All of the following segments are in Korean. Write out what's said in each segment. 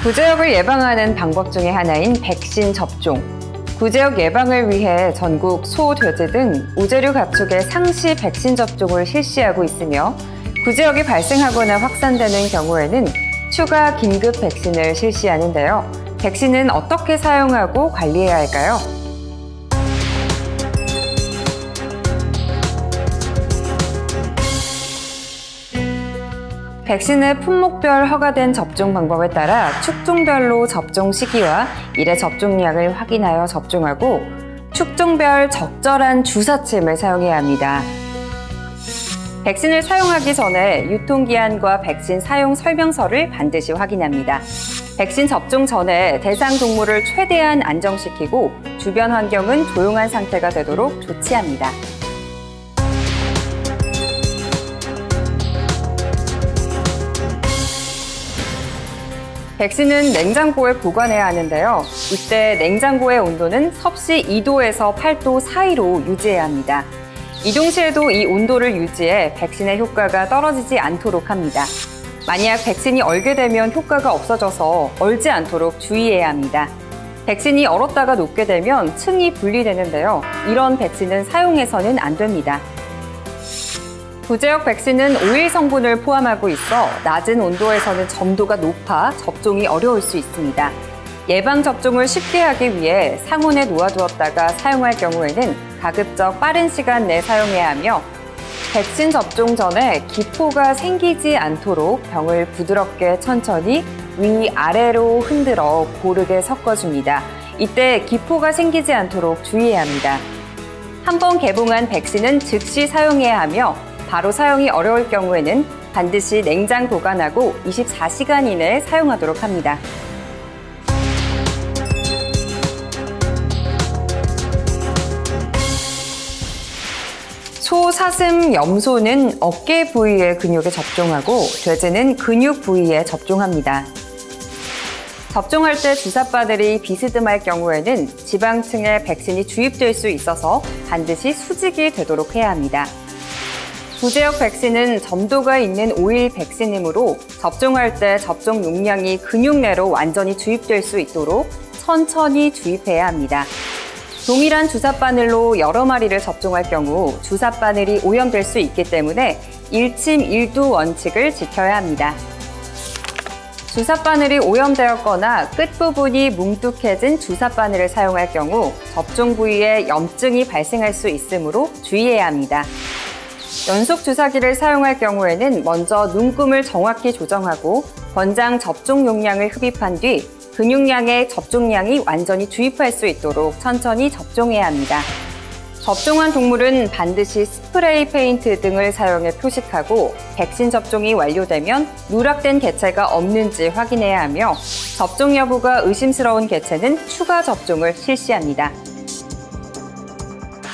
구제역을 예방하는 방법 중에 하나인 백신 접종. 구제역 예방을 위해 전국 소, 돼지 등 우제류 가축의 상시 백신 접종을 실시하고 있으며 구제역이 발생하거나 확산되는 경우에는 추가 긴급 백신을 실시하는데요. 백신은 어떻게 사용하고 관리해야 할까요? 백신의 품목별 허가된 접종 방법에 따라 축종별로 접종 시기와 일회 접종량을 확인하여 접종하고 축종별 적절한 주사침을 사용해야 합니다. 백신을 사용하기 전에 유통기한과 백신 사용 설명서를 반드시 확인합니다. 백신 접종 전에 대상 동물을 최대한 안정시키고 주변 환경은 조용한 상태가 되도록 조치합니다. 백신은 냉장고에 보관해야 하는데요. 이때 냉장고의 온도는 섭씨 2도에서 8도 사이로 유지해야 합니다. 이동 시에도 이 온도를 유지해 백신의 효과가 떨어지지 않도록 합니다. 만약 백신이 얼게 되면 효과가 없어져서 얼지 않도록 주의해야 합니다. 백신이 얼었다가 녹게 되면 층이 분리되는데요. 이런 백신은 사용해서는 안 됩니다. 구제역 백신은 오일 성분을 포함하고 있어 낮은 온도에서는 점도가 높아 접종이 어려울 수 있습니다. 예방 접종을 쉽게 하기 위해 상온에 놓아두었다가 사용할 경우에는 가급적 빠른 시간 내에 사용해야 하며 백신 접종 전에 기포가 생기지 않도록 병을 부드럽게 천천히 위아래로 흔들어 고르게 섞어줍니다. 이때 기포가 생기지 않도록 주의해야 합니다. 한번 개봉한 백신은 즉시 사용해야 하며 바로 사용이 어려울 경우에는 반드시 냉장 보관하고 24시간 이내에 사용하도록 합니다. 소, 사슴, 염소는 어깨 부위의 근육에 접종하고 돼지는 근육 부위에 접종합니다. 접종할 때 주사바늘이 비스듬할 경우에는 지방층에 백신이 주입될 수 있어서 반드시 수직이 되도록 해야 합니다. 구제역 백신은 점도가 있는 오일 백신이므로 접종할 때 접종 용량이 근육 내로 완전히 주입될 수 있도록 천천히 주입해야 합니다. 동일한 주사바늘로 여러 마리를 접종할 경우 주사바늘이 오염될 수 있기 때문에 일침 일두 원칙을 지켜야 합니다. 주사바늘이 오염되었거나 끝부분이 뭉툭해진 주사바늘을 사용할 경우 접종 부위에 염증이 발생할 수 있으므로 주의해야 합니다. 연속 주사기를 사용할 경우에는 먼저 눈금을 정확히 조정하고 권장 접종 용량을 흡입한 뒤 근육량의 접종량이 완전히 주입할 수 있도록 천천히 접종해야 합니다. 접종한 동물은 반드시 스프레이 페인트 등을 사용해 표식하고 백신 접종이 완료되면 누락된 개체가 없는지 확인해야 하며 접종 여부가 의심스러운 개체는 추가 접종을 실시합니다.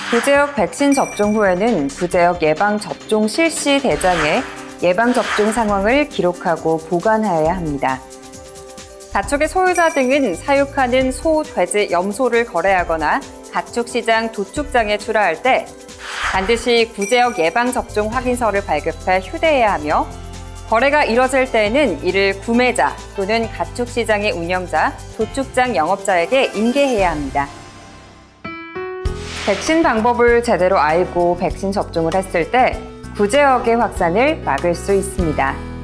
구제역 백신 접종 후에는 구제역 예방접종 실시 대장에 예방접종 상황을 기록하고 보관해야 합니다. 가축의 소유자 등은 사육하는 소, 돼지, 염소를 거래하거나 가축시장, 도축장에 출하할 때 반드시 구제역 예방접종 확인서를 발급해 휴대해야 하며 거래가 이뤄질 때에는 이를 구매자 또는 가축시장의 운영자, 도축장 영업자에게 인계해야 합니다. 백신 방법을 제대로 알고 백신 접종을 했을 때 구제역의 확산을 막을 수 있습니다.